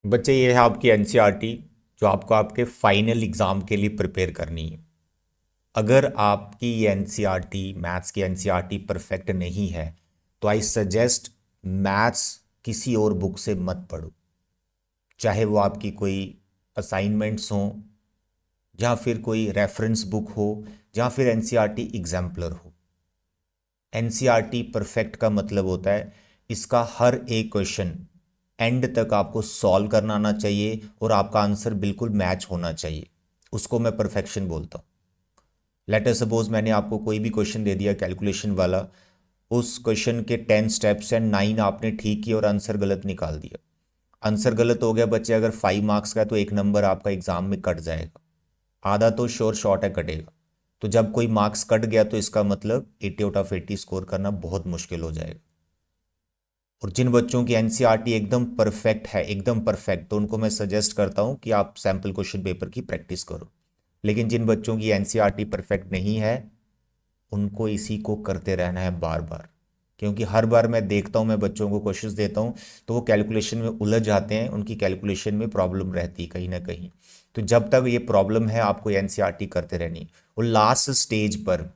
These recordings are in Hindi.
बच्चे ये है आपकी एनसीईआरटी जो आपको आपके फाइनल एग्ज़ाम के लिए प्रिपेयर करनी है। अगर आपकी ये एनसीईआरटी मैथ्स की एनसीईआरटी परफेक्ट नहीं है तो आई सजेस्ट मैथ्स किसी और बुक से मत पढ़ो, चाहे वो आपकी कोई असाइनमेंट्स हों या फिर कोई रेफरेंस बुक हो या फिर एनसीईआरटी एग्जाम्पलर हो। एनसीईआरटी परफेक्ट का मतलब होता है इसका हर एक क्वेश्चन एंड तक आपको सॉल्व करना आना चाहिए और आपका आंसर बिल्कुल मैच होना चाहिए। उसको मैं परफेक्शन बोलता हूँ। लेटर सपोज मैंने आपको कोई भी क्वेश्चन दे दिया कैलकुलेशन वाला, उस क्वेश्चन के 10 स्टेप्स हैं, 9 आपने ठीक किए और आंसर गलत निकाल दिया। आंसर गलत हो गया बच्चे, अगर 5 मार्क्स का है तो 1 नंबर आपका एग्जाम में कट जाएगा। आधा तो श्योर शॉर्ट है कटेगा। तो जब कोई मार्क्स कट गया तो इसका मतलब 80 आउट ऑफ 80 स्कोर करना बहुत मुश्किल हो जाएगा। और जिन बच्चों की एनसीईआरटी एकदम परफेक्ट है, एकदम परफेक्ट, तो उनको मैं सजेस्ट करता हूं कि आप सैम्पल क्वेश्चन पेपर की प्रैक्टिस करो। लेकिन जिन बच्चों की एनसीईआरटी परफेक्ट नहीं है उनको इसी को करते रहना है बार बार। क्योंकि हर बार मैं देखता हूँ, मैं बच्चों को क्वेश्चंस देता हूँ तो वो कैलकुलेशन में उलझ जाते हैं, उनकी कैलकुलेशन में प्रॉब्लम रहती है कहीं ना कहीं। तो जब तक ये प्रॉब्लम है आपको एनसीईआरटी करते रहनी। और लास्ट स्टेज पर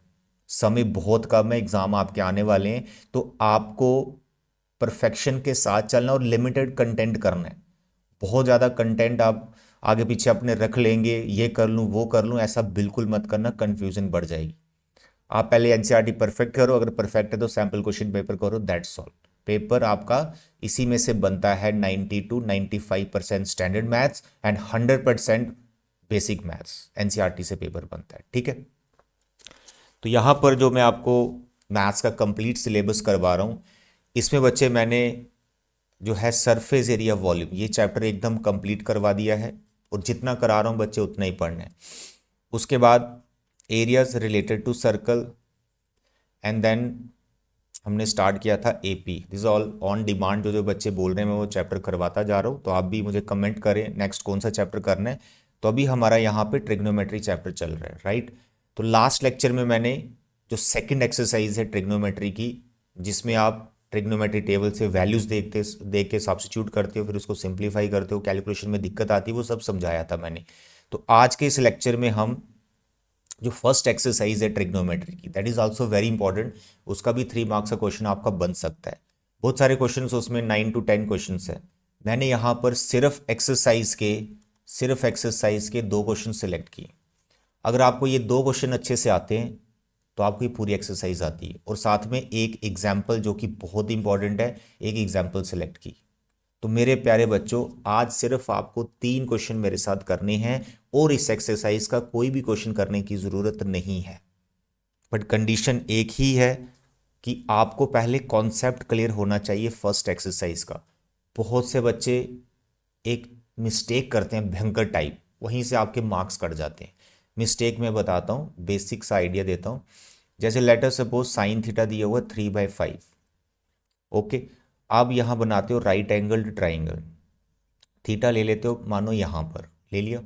समय बहुत कम है, एग्जाम आपके आने वाले हैं, तो आपको परफेक्शन के साथ चलना और लिमिटेड कंटेंट करना है। बहुत ज़्यादा कंटेंट आप आगे पीछे अपने रख लेंगे, ये कर लूँ वो कर लूँ, ऐसा बिल्कुल मत करना, कंफ्यूजन बढ़ जाएगी। आप पहले एनसीईआरटी परफेक्ट करो, अगर परफेक्ट है तो सैम्पल क्वेश्चन पेपर करो, दैट्स ऑल। पेपर आपका इसी में से बनता है, 90 to 95% standard maths and 100% basic maths NCERT से पेपर बनता है, ठीक है। तो यहाँ पर जो मैं आपको मैथ्स का कंप्लीट सिलेबस करवा रहा हूँ, इसमें बच्चे मैंने जो है सरफेस एरिया वॉल्यूम ये चैप्टर एकदम कंप्लीट करवा दिया है। और जितना करा रहा हूँ बच्चे उतना ही पढ़ना है। उसके बाद areas related to circle, and then हमने स्टार्ट किया था AP. This all on demand, जो जो बच्चे बोल रहे हैं मैं वो चैप्टर करवाता जा रहा हूँ, तो आप भी मुझे कमेंट करें नेक्स्ट कौन सा चैप्टर करना है। तो अभी हमारा यहाँ पे ट्रिग्नोमेट्री चैप्टर चल रहा है, राइट। तो लास्ट लेक्चर में मैंने जो सेकंड एक्सरसाइज है ट्रिग्नोमेट्री की, जिसमें आप ट्रिग्नोमेट्री टेबल से वैल्यूज देख के सब्स्टिट्यूट करते हो, फिर उसको सिंप्लीफाई करते हो, कैलकुलेशन में दिक्कत आती है, वो सब समझाया था मैंने। तो आज के इस लेक्चर में हम जो फर्स्ट एक्सरसाइज है ट्रिग्नोमेट्री की, that is also very important. उसका भी 3 मार्क्स का क्वेश्चन आपका बन सकता है। बहुत सारे क्वेश्चन उसमें 9 to 10 क्वेश्चन है। मैंने यहाँ पर सिर्फ एक्सरसाइज के 2 क्वेश्चन सिलेक्ट किए। अगर आपको ये 2 क्वेश्चन अच्छे से आते हैं तो आपको ये पूरी एक्सरसाइज आती है, और साथ में एक एग्जाम्पल जो कि बहुत इंपॉर्टेंट है, एक एग्जाम्पल सेलेक्ट की। तो मेरे प्यारे बच्चों, आज सिर्फ आपको 3 क्वेश्चन मेरे साथ करने हैं, और इस एक्सरसाइज का कोई भी क्वेश्चन करने की ज़रूरत नहीं है। बट कंडीशन एक ही है कि आपको पहले कॉन्सेप्ट क्लियर होना चाहिए फर्स्ट एक्सरसाइज का। बहुत से बच्चे एक मिस्टेक करते हैं भयंकर टाइप, वहीं से आपके मार्क्स कट जाते हैं। मिस्टेक मैं बताता हूँ, बेसिक सा आइडिया देता हूँ। जैसे लेटर सपोज साइन थीटा दिया हुआ 3/5, ओके। आप यहाँ बनाते हो राइट एंगल्ड ट्राइंगल, थीटा ले लेते हो, मानो यहाँ पर ले लिया।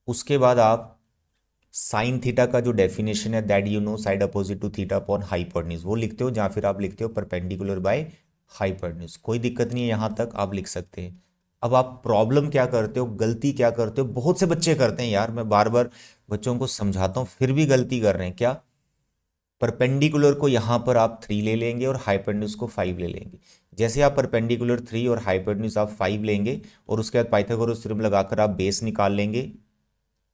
उसके बाद आप साइन थीटा का जो डेफिनेशन है, that you know side opposite to theta upon hypotenuse, वो लिखते हो, या फिर आप लिखते हो परपेंडिकुलर बाय हाइपोटेन्यूज। कोई दिक्कत नहीं है, यहाँ तक आप लिख सकते हैं। अब आप प्रॉब्लम क्या करते हो, गलती क्या करते हो, बहुत से बच्चे करते हैं यार, मैं बार बार बच्चों को समझाता हूँ फिर भी गलती कर रहे हैं। क्या? परपेंडिकुलर को यहाँ पर आप 3 ले लेंगे और हाइपोटेन्यूज को 5 ले लेंगे। जैसे आप परपेंडिकुलर 3 और हाइपोटेन्यूज आप 5 लेंगे और उसके बाद पाइथागोरस थ्योरम लगाकर आप बेस निकाल लेंगे।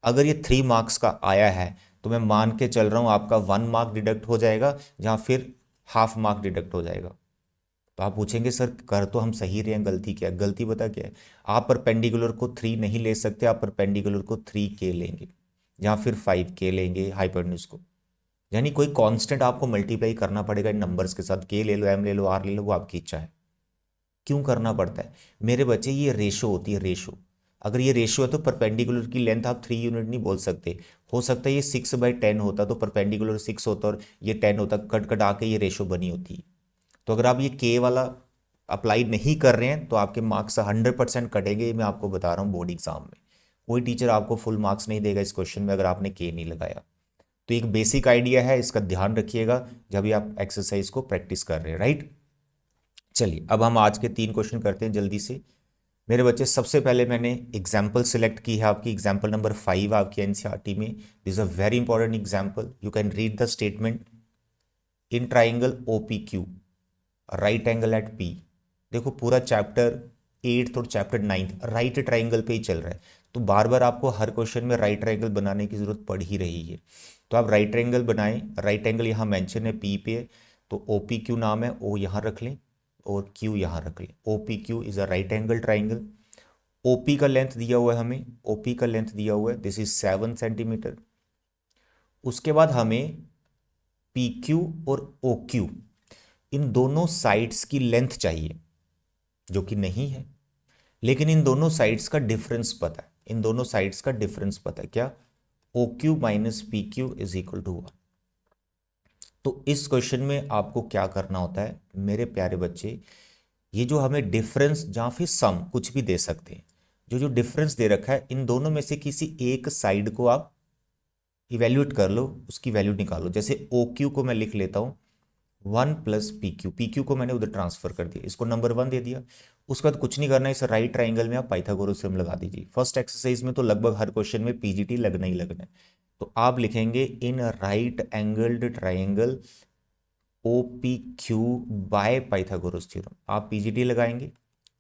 अगर ये 3 मार्क्स का आया है तो मैं मान के चल रहा हूँ आपका 1 मार्क डिडक्ट हो जाएगा, या फिर हाफ मार्क डिडक्ट हो जाएगा। तो आप पूछेंगे सर कर तो हम सही रहे हैं, गलती क्या है? गलती पता क्या है? आप परपेंडिकुलर को 3 नहीं ले सकते, आप परपेंडिकुलर को 3K लेंगे या फिर 5K लेंगे हाइपोटेन्यूज को। यानी कोई कांस्टेंट आपको मल्टीप्लाई करना पड़ेगा इन नंबर्स के साथ, के ले लो, एम ले लो, आर ले लो, वो आपकी इच्छा है। क्यों करना पड़ता है मेरे बच्चे? ये रेशो होती है, रेशो। अगर ये रेशो है तो परपेंडिकुलर की लेंथ आप 3 यूनिट नहीं बोल सकते। हो सकता है ये 6/10 होता तो परपेंडिकुलर 6 होता और ये 10 होता, कट कट आके ये रेशो बनी होती है। तो अगर आप ये के वाला अप्लाई नहीं कर रहे हैं तो आपके मार्क्स 100% कटेंगे, ये मैं आपको बता रहा हूँ। बोर्ड एग्जाम में कोई टीचर आपको फुल मार्क्स नहीं देगा इस क्वेश्चन में अगर आपने के नहीं लगाया। तो एक बेसिक आइडिया है, इसका ध्यान रखिएगा जब भी आप एक्सरसाइज को प्रैक्टिस कर रहे हैं, राइट। चलिए अब हम आज के 3 क्वेश्चन करते हैं जल्दी से। मेरे बच्चे सबसे पहले मैंने एग्जाम्पल सिलेक्ट की है, आपकी एग्जाम्पल नंबर 5 आपकी एनसीईआरटी में। This a very important example, you can read the statement. In triangle O P Q right angle at P. देखो पूरा चैप्टर 8th और चैप्टर 9th राइट ट्राइंगल पे ही चल रहा है, तो बार बार आपको हर क्वेश्चन में राइट ट्राइंगल बनाने की जरूरत पड़ ही रही है। तो आप राइट ट्राइंगल बनाएं। राइट एंगल यहाँ मेंशन है पी पे, तो ओ पी क्यू नाम है, ओ यहाँ रख लें और क्यू यहाँ रख लें। O P Q is a right angle triangle. OP का लेंथ दिया हुआ है हमें, ओपी का लेंथ दिया हुआ है, दिस इज 7 सेंटीमीटर। उसके बाद हमें पी क्यू और ओ क्यू इन दोनों साइड्स की लेंथ चाहिए, जो कि नहीं है, लेकिन इन दोनों साइड्स का डिफरेंस पता है। इन दोनों साइड्स का डिफरेंस पता है क्या? O Q minus P Q is equal to 1। तो इस क्वेश्चन में आपको क्या करना होता है मेरे प्यारे बच्चे, ये जो हमें डिफरेंस या फिर सम कुछ भी दे सकते हैं, जो जो डिफरेंस दे रखा है इन दोनों में से किसी एक साइड को आप इवेल्युएट कर लो, उसकी वैल्यू निकालो। जैसे ओ क्यू को मैं लिख लेता हूँ 1 + पी क्यू को मैंने उधर ट्रांसफर कर दिया, इसको नंबर 1 दे दिया। उसके बाद कुछ नहीं करना है, इस राइट ट्राइंगल में आप पाइथागोरस थ्योरम लगा दीजिए। फर्स्ट एक्सरसाइज में तो लगभग हर क्वेश्चन में पीजीटी लगना ही लगना है। तो आप लिखेंगे in right angled triangle O P Q by Pythagoras theorem. आप पीजीटी लगाएंगे,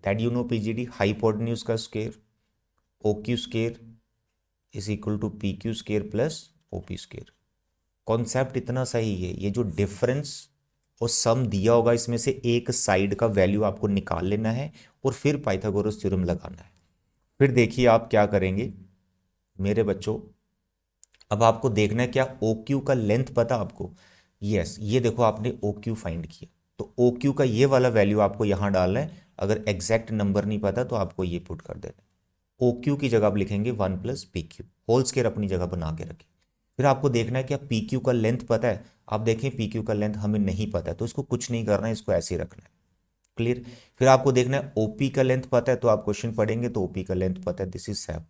that you know PGT hypotenuse का square O Q square is equal to P Q square plus O P square. Concept इतना सही है, ये जो डिफरेंस और सम दिया होगा इसमें से एक साइड का वैल्यू आपको निकाल लेना है और फिर पाइथागोरस थ्योरम लगाना है। फिर देखिए आप क्या करेंगे मेरे बच्चों। अब आपको देखना है क्या ओ क्यू का लेंथ पता आपको? यस, ये देखो आपने ओ क्यू फाइंड किया, तो ओ क्यू का ये वाला वैल्यू आपको यहां डालना है। अगर एग्जैक्ट नंबर नहीं पता तो आपको ये पुट कर देना है। ओ क्यू की जगह आप लिखेंगे 1 + पी क्यू, होल स्क्वायर अपनी जगह बना के रखें। फिर आपको देखना है क्या पी क्यू का लेंथ पता है? आप देखें पी क्यू का लेंथ हमें नहीं पता है, तो इसको कुछ नहीं करना है, इसको ऐसे ही रखना है। क्लियर? फिर आपको देखना है ओपी का लेंथ पता है, तो आप क्वेश्चन पढ़ेंगे तो ओपी का लेंथ पता है, दिस इज 7।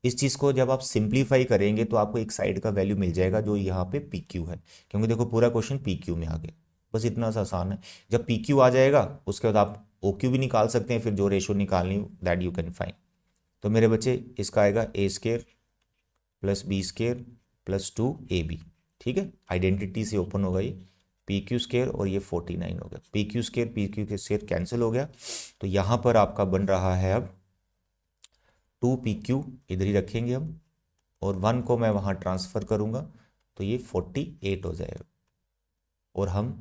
इस चीज़ को जब आप सिंप्लीफाई करेंगे तो आपको एक साइड का वैल्यू मिल जाएगा जो यहाँ पे पी क्यू है, क्योंकि देखो पूरा क्वेश्चन पी क्यू में आ गया। बस इतना सा आसान है। जब पी क्यू आ जाएगा उसके बाद आप ओ क्यू भी निकाल सकते हैं, फिर जो रेशो निकालनी दैट यू कैन फाइंड। तो मेरे बच्चे इसका आएगा A square plus B square plus 2ab। ठीक है, आइडेंटिटी से ओपन होगा ये पी क्यू स्केयर और ये 49 हो गया। P Q square P Q के स्केयर कैंसिल हो गया, तो यहाँ पर आपका बन रहा है अब 2 पी क्यू, इधर ही रखेंगे हम, और 1 को मैं वहाँ ट्रांसफ़र करूँगा तो ये 48 हो जाएगा। और हम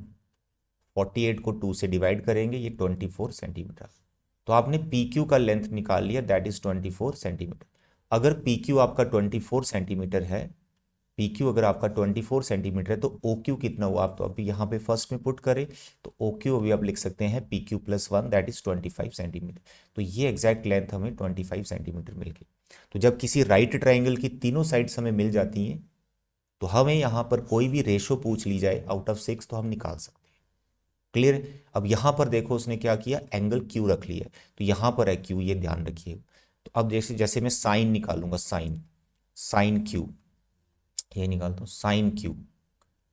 48 को 2 से डिवाइड करेंगे, ये 24 सेंटीमीटर। तो आपने पी क्यू का लेंथ निकाल लिया, दैट इज 24 सेंटीमीटर। अगर पी क्यू आपका 24 सेंटीमीटर है, पी क्यू अगर आपका 24 सेंटीमीटर है, तो ओ क्यू कितना हुआ? आप तो अभी यहाँ पे फर्स्ट में पुट करें, तो ओ क्यू अभी आप लिख सकते हैं P Q plus 1 that is 25 centimetre. तो ये एग्जैक्ट लेंथ हमें 25 सेंटीमीटर मिल गई। तो जब किसी राइट ट्राइंगल की तीनों साइड्स हमें मिल जाती हैं, तो हमें यहाँ पर कोई भी रेशो पूछ ली जाए आउट ऑफ 6 तो हम निकाल सकते हैं। क्लियर? अब यहाँ पर देखो उसने क्या किया, एंगल क्यू रख लिया, तो यहाँ पर है क्यू, ये ध्यान रखिए। तो अब जैसे जैसे मैं साइन निकालूंगा, साइन साइन क्यू, ये निकालता हूँ साइन क्यू।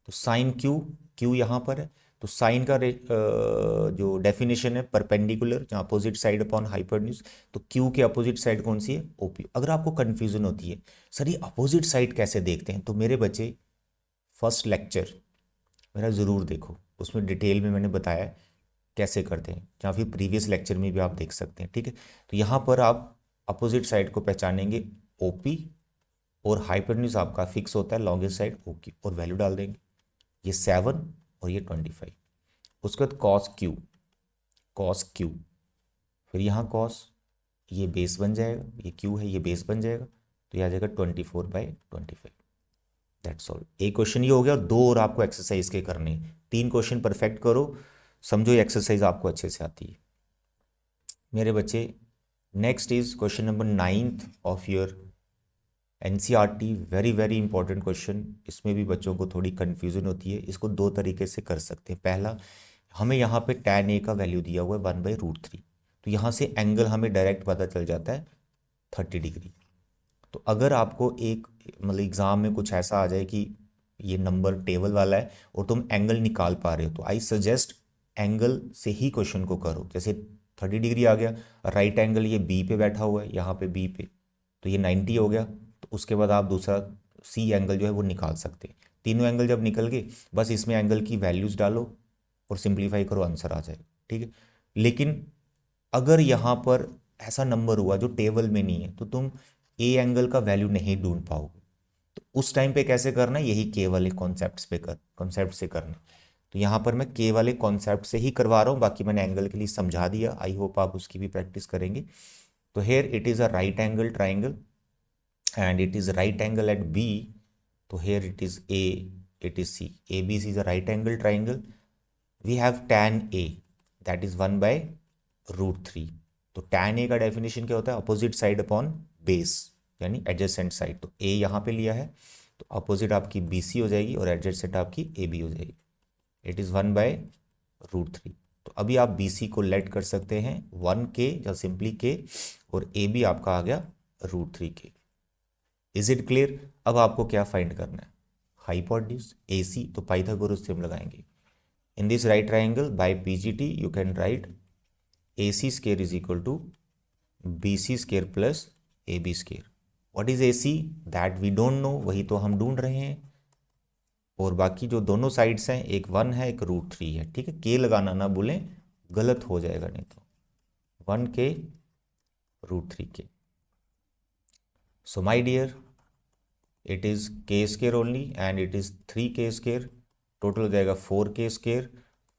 तो साइन क्यू, क्यू यहाँ पर है, तो साइन का जो डेफिनेशन है परपेंडिकुलर, जहाँ अपोजिट साइड अपॉन हाइपोटेन्यूज। तो क्यू के अपोजिट साइड कौन सी है? ओपी। अगर आपको कंफ्यूजन होती है सर ये अपोजिट साइड कैसे देखते हैं, तो मेरे बच्चे फर्स्ट लेक्चर मेरा ज़रूर देखो, उसमें डिटेल में मैंने बताया कैसे करते हैं, या फिर प्रीवियस लेक्चर में भी आप देख सकते हैं। ठीक है, तो यहाँ पर आप अपोजिट साइड को पहचानेंगे ओपी, और हाइपोटेन्यूज आपका फिक्स होता है लॉन्गेस्ट साइड ओक्यू, और वैल्यू डाल देंगे, ये 7 और ये 25। उसके बाद कॉस क्यू, कॉस क्यू, फिर यहाँ कॉस, ये बेस बन जाएगा, ये क्यू है ये बेस बन जाएगा, तो ये आ जाएगा 24/25। That's all. एक क्वेश्चन ये हो गया, और दो और आपको एक्सरसाइज के करने हैं। 3 क्वेश्चन परफेक्ट करो, समझो ये एक्सरसाइज आपको अच्छे से आती है मेरे बच्चे। Next is question number 9th of your NCERT. Very very important question, इसमें भी बच्चों को थोड़ी कन्फ्यूजन होती है। इसको दो तरीके से कर सकते हैं। पहला, हमें यहाँ पे tan a का वैल्यू दिया हुआ है 1/√3, तो यहाँ से एंगल हमें डायरेक्ट पता चल जाता है 30 डिग्री। तो अगर आपको एक मतलब एग्ज़ाम में कुछ ऐसा आ जाए कि ये नंबर टेबल वाला है और तुम एंगल निकाल पा रहे हो, तो आई सजेस्ट एंगल से ही क्वेश्चन को करो। जैसे 30 डिग्री आ गया। राइट एंगल ये बी पे बैठा हुआ है, यहाँ पे बी पे, तो ये 90 हो गया। तो उसके बाद आप दूसरा सी एंगल जो है वो निकाल सकते हैं। तीनों एंगल जब निकल गए, बस इसमें एंगल की वैल्यूज़ डालो और सिंप्लीफाई करो, आंसर आ जाएगा, ठीक है। लेकिन अगर यहाँ पर ऐसा नंबर हुआ जो टेबल में नहीं है, तो तुम ए एंगल का वैल्यू नहीं ढूंढ पाओगे। तो उस टाइम पे कैसे करना है, यही के वाले कॉन्सेप्ट से करना है। तो यहाँ पर मैं के वाले कॉन्सेप्ट से ही करवा रहा हूँ, बाकी मैंने एंगल के लिए समझा दिया, आई होप आप उसकी भी प्रैक्टिस करेंगे। तो here it is a right angle triangle and it is right angle at B. So here it is A, it is C. ABC is a right angle triangle. We have tan A, that is 1 by √3. तो tan A का डेफिनेशन क्या होता है, अपोजिट साइड अपॉन बेस, यानी एडजेसेंट साइड। तो A यहाँ पे लिया है, तो अपोजिट आपकी BC हो जाएगी और एडजेसेंट आपकी AB हो जाएगी। It is 1 by √3। तो अभी आप BC को लेट कर सकते हैं 1K या सिंपली K, और AB आपका आ गया √3K। Is it clear. अब आपको क्या फाइंड करना है, हाइपोटेन्यूज AC, तो पाइथागोरस थ्योरम लगाएंगे। In this right triangle by PGT you can write AC square is equal to BC square plus AB square. What is AC, that we don't know, वही तो हम ढूंढ रहे हैं। और बाकी जो दोनों साइड्स हैं, एक 1 है एक √3 है, ठीक है। के लगाना ना भूलें, गलत हो जाएगा नहीं तो। 1K √3K। So my dear, it is K square only and it is 3K square. Total हो जाएगा 4K square.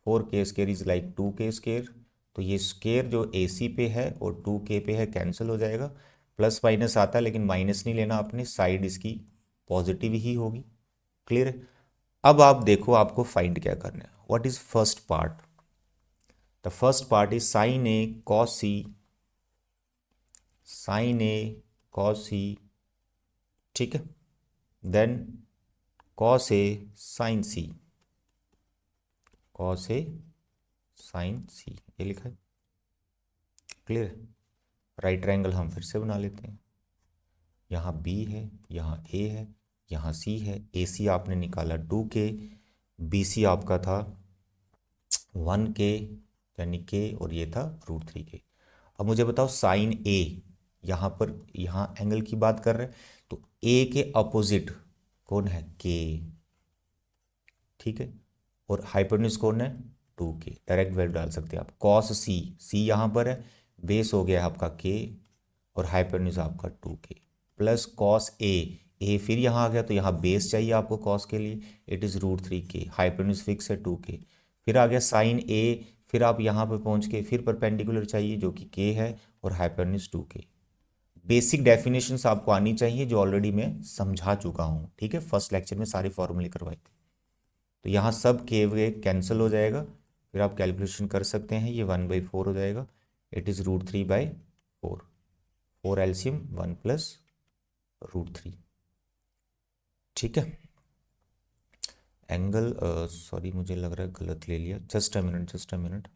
4K square is like 2K square. तो ये स्केयर जो AC पे है और 2K पे है कैंसिल हो जाएगा। प्लस माइनस आता है, लेकिन माइनस नहीं लेना आपने, साइड इसकी पॉजिटिव ही होगी। क्लियर है। अब आप देखो आपको फाइंड क्या करना है। What is first part, the first part is sine A cos C, sine A cos C, ठीक है। Then cos A sin C, cos A sin C, ये लिखा है। क्लियर है। राइट ट्रायंगल हम फिर से बना लेते हैं। यहाँ B है, यहाँ A है, यहाँ C है। AC आपने निकाला 2K, BC आपका था 1K यानी K, और ये था √3K। अब मुझे बताओ साइन A, यहाँ पर यहाँ एंगल की बात कर रहे हैं, तो A के अपोजिट कौन है, K, ठीक है। और हाइपोटेन्यूज कौन है, 2K। डायरेक्ट वैल्यू डाल सकते हैं आप। cos C, C यहाँ पर है, बेस हो गया है आपका K, और हाइपोटेन्यूज आपका 2K, प्लस cos A फिर यहाँ आ गया, तो यहाँ बेस चाहिए आपको cos के लिए, it is √3K। Hypotenuse fix है 2K। फिर आ गया साइन A, फिर आप यहाँ पर पहुँच के फिर परपेंडिकुलर चाहिए जो कि K है, और हाइपोटेन्यूज 2K। बेसिक डेफिनेशंस आपको आनी चाहिए जो ऑलरेडी मैं समझा चुका हूँ, ठीक है। फर्स्ट लेक्चर में सारे फॉर्मूले करवाए थे। तो यहाँ सब के वे कैंसिल हो जाएगा, फिर आप कैलकुलेशन कर सकते हैं, ये 1/4 हो जाएगा। इट इज़ √3/4, 4 एलसीएम 1 + √3, ठीक है। एंगल सॉरी मुझे लग रहा है गलत ले लिया, जस्ट अ मिनट।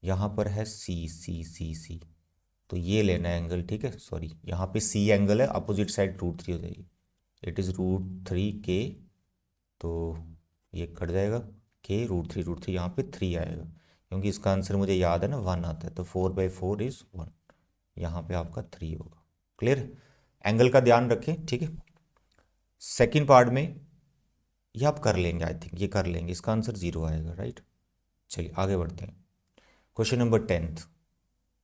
यहाँ पर है C, तो ये लेना है एंगल, ठीक है। सॉरी, यहाँ पे C एंगल है, अपोजिट साइड √3 हो जाएगी। इट इज़ √3K, तो ये कट जाएगा, K √3 यहाँ पे 3 आएगा, क्योंकि इसका आंसर मुझे याद है ना 1 आता है, तो 4/4 इज़ 1, यहाँ पे आपका 3 होगा। क्लियर, एंगल का ध्यान रखें, ठीक है। सेकेंड पार्ट में ये आप कर लेंगे, आई थिंक ये कर लेंगे, इसका आंसर 0 आएगा, राइट। चलिए आगे बढ़ते हैं। क्वेश्चन नंबर 10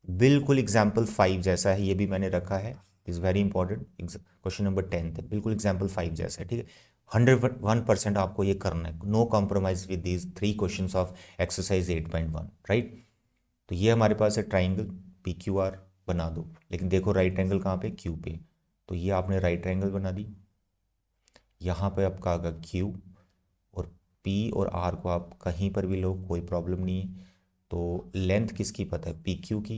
बिल्कुल एग्जाम्पल 5 जैसा है, ये भी मैंने रखा है, is very important. Question number 10 है, बिल्कुल एग्जाम्पल 5 जैसा है, ठीक है। 101% आपको ये करना है, no compromise with these 3 question of exercise 8.1, right. तो ये हमारे पास है ट्राइंगल PQR, बना दो, लेकिन देखो राइट एंगल कहाँ पे, Q पे। तो ये आपने राइट एंगल बना दी, यहाँ पे आपका आगा Q, और P और R को आप कहीं पर भी लो, कोई प्रॉब्लम नहीं है। तो लेंथ किसकी पता है, PQ की,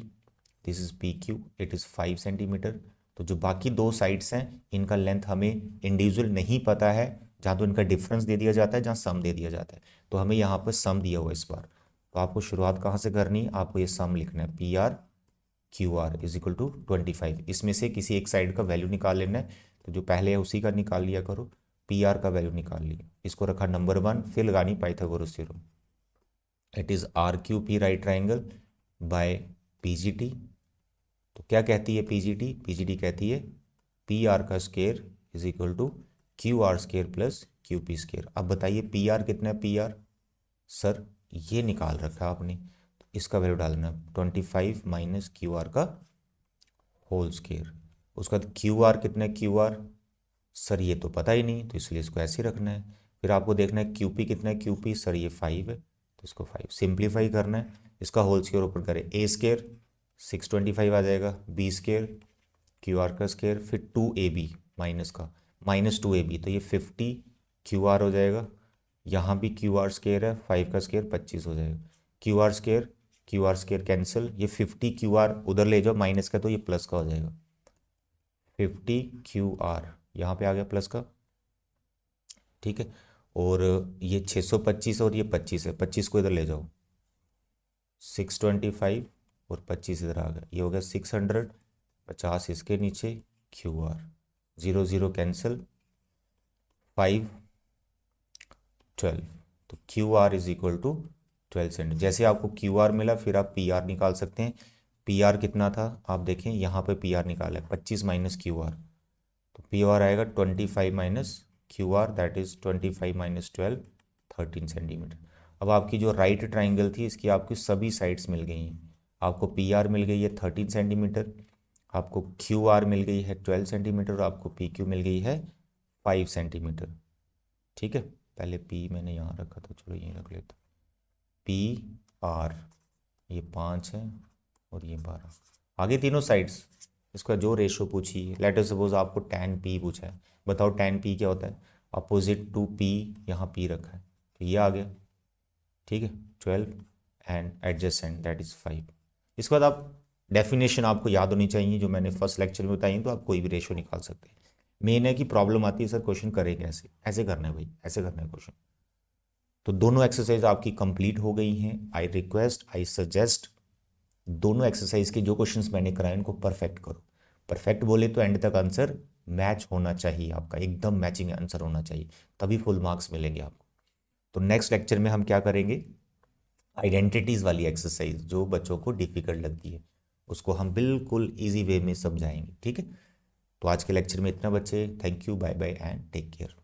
this is PQ, it is 5 centimetre. तो जो बाकी 2 साइड्स हैं इनका लेंथ हमें इंडिविजुअल नहीं पता है, जहाँ तो इनका डिफरेंस दे दिया जाता है, जहाँ सम दे दिया जाता है। तो हमें यहाँ पर सम दिया हुआ है इस बार, तो आपको शुरुआत कहाँ से करनी है, आपको ये सम लिखना है, PR इज इक्वल टू 25। इसमें से किसी एक साइड का वैल्यू निकाल लेना है, तो जो पहले है उसी का निकाल लिया करो। PR का वैल्यू निकाल लिया, इसको रखा नंबर 1, फिर लगानी Pythagoras theorem. It is RQP right triangle by PGT. तो क्या कहती है पीजीटी? पीजीटी कहती है पी आर का square is equal to Q R square plus Q P square. अब बताइए पी आर कितना है? पी आर सर ये निकाल रखा है आपने, तो इसका वैल्यू डालना है 25 माइनस क्यू आर का होल स्क्वायर। उसका क्यू आर कितना है? क्यू आर सर ये तो पता ही नहीं, तो इसलिए इसको ऐसे ही रखना है। फिर आपको देखना है क्यू पी कितना है? क्यू पी सर ये 5 है, तो इसको 5 सिंप्लीफाई करना है। इसका होल स्क्वायर ऊपर करें, ए स्क्वायर 625 आ जाएगा, बी स्क्वायर क्यू आर का स्क्वायर, फिर 2ab माइनस का -2ab, तो ये 50 क्यू आर हो जाएगा। यहाँ भी क्यू आर स्क्वायर है, 5 का स्क्वायर 25 हो जाएगा। क्यू आर स्क्वायर कैंसिल, ये 50 क्यू आर उधर ले जाओ माइनस का, तो ये प्लस का हो जाएगा। 50 क्यू आर यहाँ पे आ गया प्लस का, ठीक है। और ये 625 और ये 25 है, 25 को इधर ले जाओ, 625 और 25 इधर आ गया, ये हो गया 600, 50 इसके नीचे, क्यू आर 0 0 कैंसिल, 5 12, तो Q R is equal to 12 centimetre. जैसे आपको क्यू आर मिला फिर आप पी आर निकाल सकते हैं। पी आर कितना था आप देखें, यहाँ पे पी आर निकाला है 25 माइनस क्यू आर, तो पी आर आएगा 25 minus Q R, that is 25 minus 12, 13 centimetre. अब आपकी जो राइट ट्राइंगल थी इसकी आपकी सभी साइड्स मिल गई हैं। आपको पी आर मिल गई है 13 सेंटीमीटर, आपको क्यू आर मिल गई है 12 सेंटीमीटर और आपको पी क्यू मिल गई है 5 सेंटीमीटर, ठीक है। पहले पी मैंने यहाँ रखा था, चलो यहीं रख लेता। पी आर ये 5 है और ये 12, आगे तीनों साइड्स इसका जो रेशो पूछी है। लेट अस सपोज आपको tan p पूछा है, बताओ tan p क्या होता है? अपोजिट टू p, यहाँ p रखा है, तो ये आ गया, ठीक है। 12 एंड एडजेसेंट दैट इज़ 5। इसके बाद आप डेफिनेशन आपको याद होनी चाहिए जो मैंने फर्स्ट लेक्चर में बताई, तो आप कोई भी रेशो निकाल सकते हैं। मेन है कि प्रॉब्लम आती है सर क्वेश्चन करेंगे ऐसे, ऐसे करना है भाई, ऐसे करना है क्वेश्चन। तो दोनों एक्सरसाइज आपकी कंप्लीट हो गई हैं। आई सजेस्ट दोनों एक्सरसाइज के जो क्वेश्चंस मैंने कराए उनको परफेक्ट करो। परफेक्ट बोले तो एंड तक आंसर मैच होना चाहिए, आपका एकदम मैचिंग आंसर होना चाहिए, तभी फुल मार्क्स मिलेंगे आपको। तो नेक्स्ट लेक्चर में हम क्या करेंगे, आइडेंटिटीज़ वाली एक्सरसाइज जो बच्चों को डिफिकल्ट लगती है उसको हम बिल्कुल ईजी वे में समझाएंगे, ठीक है। तो आज के लेक्चर में इतना बच्चे, thank you, bye bye and take care.